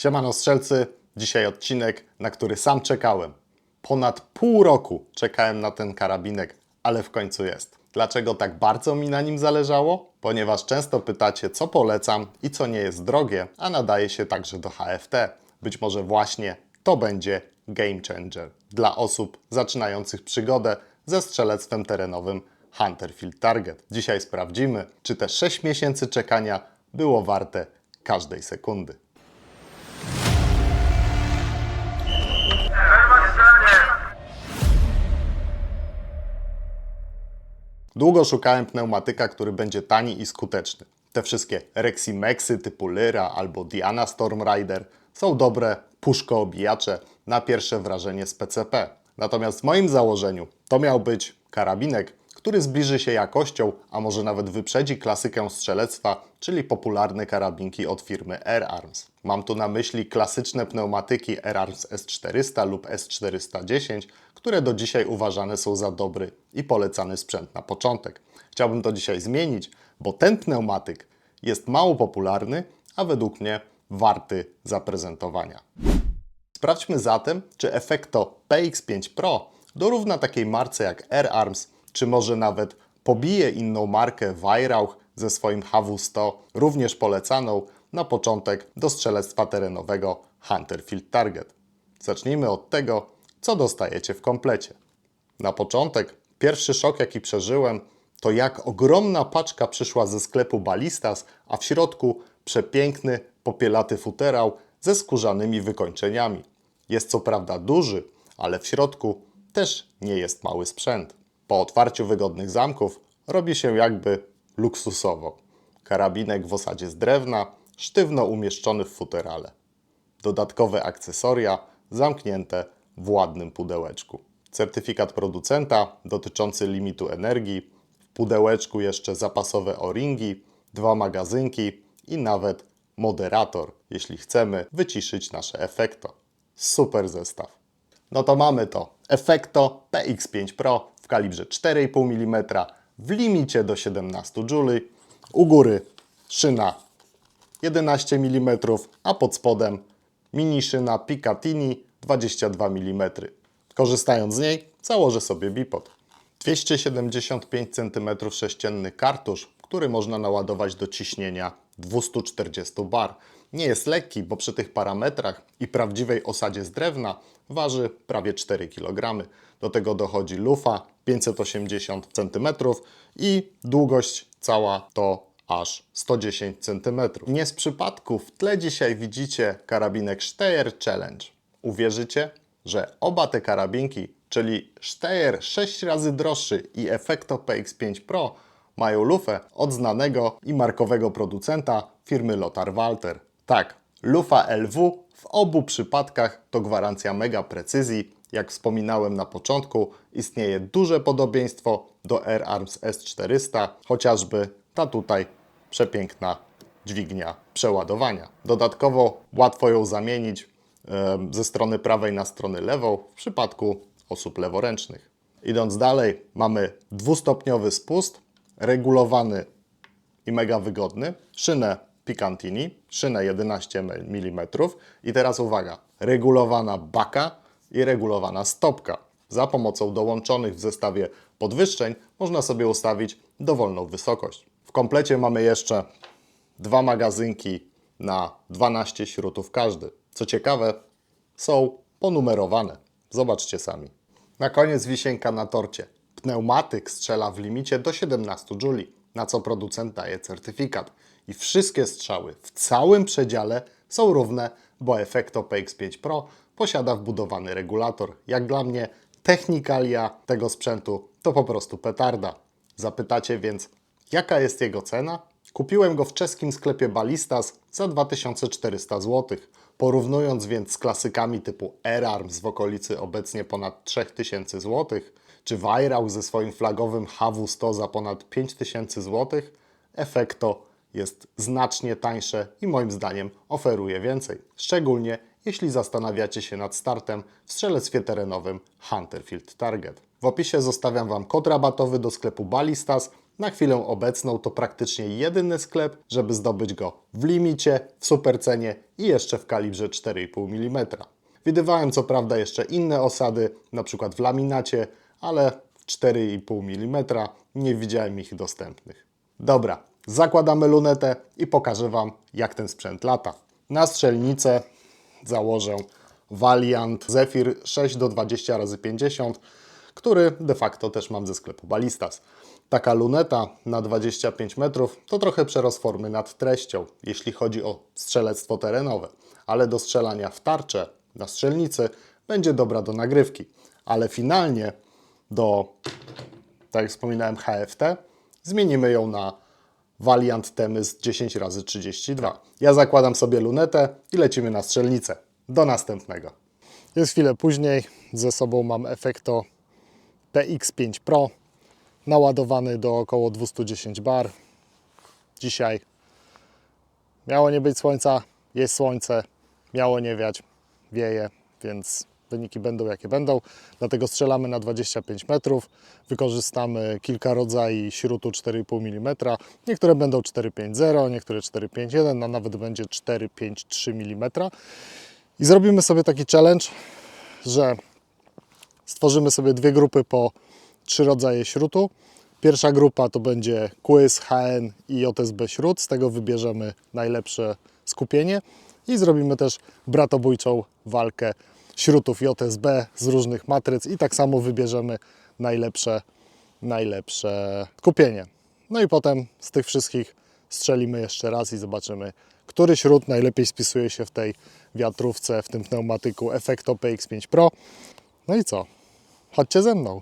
Siemano strzelcy, dzisiaj odcinek, na który sam czekałem. Ponad pół roku czekałem na ten karabinek, ale w końcu jest. Dlaczego tak bardzo mi na nim zależało? Ponieważ często pytacie, co polecam i co nie jest drogie, a nadaje się także do HFT. Być może właśnie to będzie game changer dla osób zaczynających przygodę ze strzelectwem terenowym Hunter Field Target. Dzisiaj sprawdzimy, czy te 6 miesięcy czekania było warte każdej sekundy. Długo szukałem pneumatyka, który będzie tani i skuteczny. Te wszystkie Reximexy typu Lyra albo Diana Storm Rider są dobre puszkoobijacze na pierwsze wrażenie z PCP. Natomiast w moim założeniu to miał być karabinek, który zbliży się jakością, a może nawet wyprzedzi klasykę strzelectwa, czyli popularne karabinki od firmy Air Arms. Mam tu na myśli klasyczne pneumatyki Air Arms S400 lub S410, które do dzisiaj uważane są za dobry i polecany sprzęt na początek. Chciałbym to dzisiaj zmienić, bo ten pneumatyk jest mało popularny, a według mnie warty zaprezentowania. Sprawdźmy zatem, czy Effecto PX5 Pro dorówna takiej marce jak Air Arms, czy może nawet pobije inną markę Weihrauch ze swoim HW100, również polecaną na początek do strzelectwa terenowego Hunter Field Target. Zacznijmy od tego, co dostajecie w komplecie. Na początek, pierwszy szok jaki przeżyłem, to jak ogromna paczka przyszła ze sklepu Ballistas, a w środku przepiękny, popielaty futerał ze skórzanymi wykończeniami. Jest co prawda duży, ale w środku też nie jest mały sprzęt. Po otwarciu wygodnych zamków robi się jakby luksusowo. Karabinek w osadzie z drewna, sztywno umieszczony w futerale. Dodatkowe akcesoria zamknięte w ładnym pudełeczku. Certyfikat producenta dotyczący limitu energii, w pudełeczku jeszcze zapasowe o-ringi, 2 magazynki i nawet moderator, jeśli chcemy wyciszyć nasze Effecto. Super zestaw. No to mamy to. Effecto PX5 Pro w kalibrze 4,5 mm w limicie do 17 J. U góry szyna 11 mm, a pod spodem mini szyna Picatinny 22 mm. Korzystając z niej założę sobie bipod. 275 cm3 kartusz, który można naładować do ciśnienia 240 bar. Nie jest lekki, bo przy tych parametrach i prawdziwej osadzie z drewna waży prawie 4 kg. Do tego dochodzi lufa 580 cm i długość cała to aż 110 cm. Nie z przypadku w tle dzisiaj widzicie karabinek Steyr Challenge. Uwierzycie, że oba te karabinki, czyli Steyr 6 razy droższy i Effecto PX5 Pro, mają lufę od znanego i markowego producenta firmy Lothar Walther. Tak, lufa LW w obu przypadkach to gwarancja mega precyzji. Jak wspominałem na początku, istnieje duże podobieństwo do Air Arms S400, chociażby ta tutaj przepiękna dźwignia przeładowania. Dodatkowo łatwo ją zamienić ze strony prawej na stronę lewą w przypadku osób leworęcznych. Idąc dalej, mamy dwustopniowy spust, regulowany i mega wygodny, szynę Picatinny, szynę 11 mm i teraz uwaga, regulowana baka i regulowana stopka. Za pomocą dołączonych w zestawie podwyższeń można sobie ustawić dowolną wysokość. W komplecie mamy jeszcze 2 magazynki na 12 śrutów każdy. Co ciekawe, są ponumerowane. Zobaczcie sami. Na koniec wisienka na torcie. Pneumatyk strzela w limicie do 17 J, na co producent daje certyfikat. I wszystkie strzały w całym przedziale są równe, bo Effecto PX5 Pro posiada wbudowany regulator. Jak dla mnie technikalia tego sprzętu to po prostu petarda. Zapytacie więc, jaka jest jego cena? Kupiłem go w czeskim sklepie Ballistas za 2400 zł. Porównując więc z klasykami typu Air Arms w okolicy obecnie ponad 3000 zł, czy Weihrauch ze swoim flagowym HW100 za ponad 5000 zł, Effecto jest znacznie tańsze i moim zdaniem oferuje więcej. Szczególnie jeśli zastanawiacie się nad startem w strzelectwie terenowym Hunter Field Target. W opisie zostawiam Wam kod rabatowy do sklepu Ballistas Na chwilę obecną to praktycznie jedyny sklep, żeby zdobyć go w limicie, w supercenie i jeszcze w kalibrze 4,5 mm. Widywałem co prawda jeszcze inne osady, na przykład w laminacie, ale w 4,5 mm nie widziałem ich dostępnych. Dobra, zakładamy lunetę i pokażę Wam, jak ten sprzęt lata. Na strzelnicę założę Valiant Zephyr 6x20x50, który de facto też mam ze sklepu Ballistas. Taka luneta na 25 metrów to trochę przerost formy nad treścią, jeśli chodzi o strzelectwo terenowe, ale do strzelania w tarczę na strzelnicy będzie dobra do nagrywki, ale finalnie do, tak jak wspominałem, HFT zmienimy ją na Valiant Temys 10x32. Ja zakładam sobie lunetę i lecimy na strzelnicę. Do następnego. Jest chwilę później, ze sobą mam Effecto PX5 Pro, naładowany do około 210 bar. Dzisiaj miało nie być słońca, jest słońce, miało nie wiać, wieje, więc wyniki będą jakie będą. Dlatego strzelamy na 25 metrów. Wykorzystamy kilka rodzajów śrutu 4,5 mm. Niektóre będą 4,50, niektóre 4,51, a nawet będzie 4,53 mm. I zrobimy sobie taki challenge, że stworzymy sobie dwie grupy po 3 rodzaje śrutu. Pierwsza grupa to będzie quiz, HN i JSB śrut. Z tego wybierzemy najlepsze skupienie i zrobimy też bratobójczą walkę śrutów JSB z różnych matryc i tak samo wybierzemy najlepsze skupienie. No i potem z tych wszystkich strzelimy jeszcze raz i zobaczymy, który śrut najlepiej spisuje się w tej wiatrówce, w tym pneumatyku Effecto PX5 Pro. No i co? Chodźcie ze mną.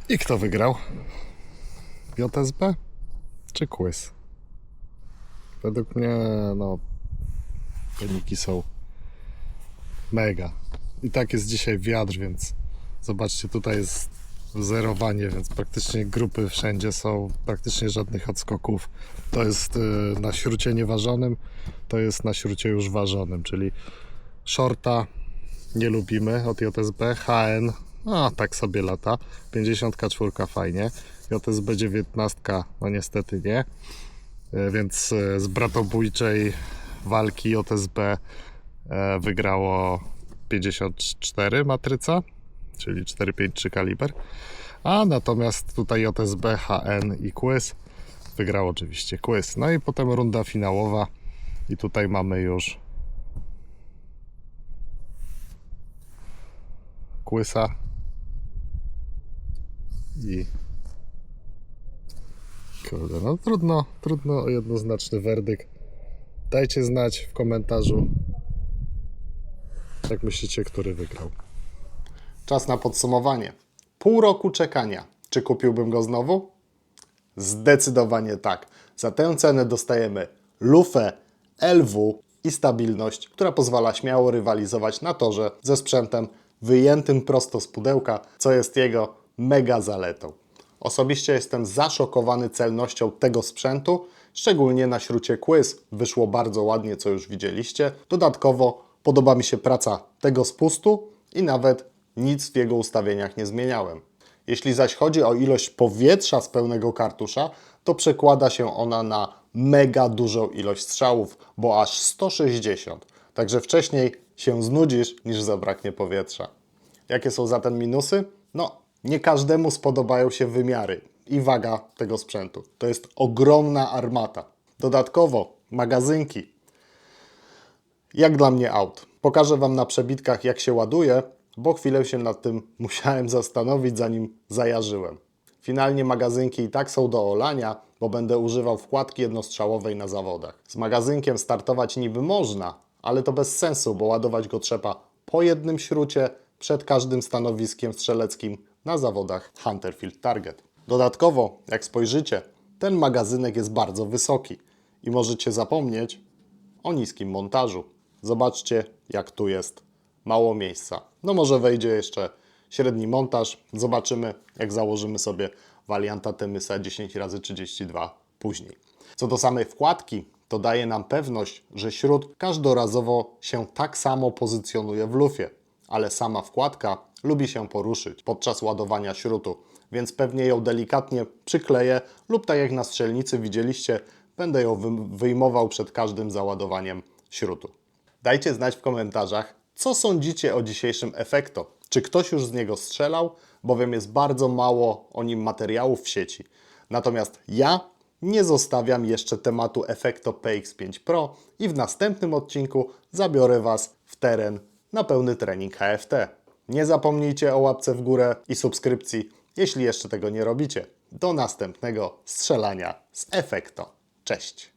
I kto wygrał? JSB czy quiz? Według mnie no wyniki są mega. I tak jest dzisiaj wiatr, więc zobaczcie, tutaj jest zerowanie, więc praktycznie grupy wszędzie są, praktycznie żadnych odskoków. To jest na śrucie nieważonym, to jest na śrucie już ważonym, czyli shorta nie lubimy od JSB, HN, no tak sobie lata, 54 fajnie, JSB 19 no niestety nie, więc z bratobójczej walki JSB wygrało 54 matryca, czyli 453 kaliber, a natomiast tutaj JSB, HN i Quiz wygrał oczywiście Quiz. No i potem runda finałowa i tutaj mamy już Quiza i kurde, no trudno o jednoznaczny werdykt. Dajcie znać w komentarzu, jak myślicie, który wygrał. Czas na podsumowanie. Pół roku czekania. Czy kupiłbym go znowu? Zdecydowanie tak. Za tę cenę dostajemy lufę, LW i stabilność, która pozwala śmiało rywalizować na torze ze sprzętem wyjętym prosto z pudełka, co jest jego mega zaletą. Osobiście jestem zaszokowany celnością tego sprzętu, szczególnie na śrucie Quiz wyszło bardzo ładnie, co już widzieliście. Dodatkowo podoba mi się praca tego spustu i nawet nic w jego ustawieniach nie zmieniałem. Jeśli zaś chodzi o ilość powietrza z pełnego kartusza, to przekłada się ona na mega dużą ilość strzałów, bo aż 160. Także wcześniej się znudzisz, niż zabraknie powietrza. Jakie są zatem minusy? No, nie każdemu spodobają się wymiary i waga tego sprzętu. To jest ogromna armata. Dodatkowo magazynki. Jak dla mnie out. Pokażę Wam na przebitkach, jak się ładuje, bo chwilę się nad tym musiałem zastanowić, zanim zajarzyłem. Finalnie magazynki i tak są do olania, bo będę używał wkładki jednostrzałowej na zawodach. Z magazynkiem startować niby można, ale to bez sensu, bo ładować go trzeba po jednym śrucie przed każdym stanowiskiem strzeleckim na zawodach Hunter Field Target. Dodatkowo, jak spojrzycie, ten magazynek jest bardzo wysoki i możecie zapomnieć o niskim montażu. Zobaczcie, jak tu jest mało miejsca. No może wejdzie jeszcze średni montaż. Zobaczymy, jak założymy sobie Valianta Temysa 10x32 później. Co do samej wkładki, to daje nam pewność, że śrut każdorazowo się tak samo pozycjonuje w lufie, ale sama wkładka lubi się poruszyć podczas ładowania śrutu, więc pewnie ją delikatnie przykleję lub tak jak na strzelnicy widzieliście, będę ją wyjmował przed każdym załadowaniem śrutu. Dajcie znać w komentarzach, co sądzicie o dzisiejszym Effecto. Czy ktoś już z niego strzelał? Bowiem jest bardzo mało o nim materiałów w sieci. Natomiast ja nie zostawiam jeszcze tematu Effecto PX5 Pro i w następnym odcinku zabiorę Was w teren na pełny trening HFT. Nie zapomnijcie o łapce w górę i subskrypcji, jeśli jeszcze tego nie robicie. Do następnego strzelania z Effecto. Cześć!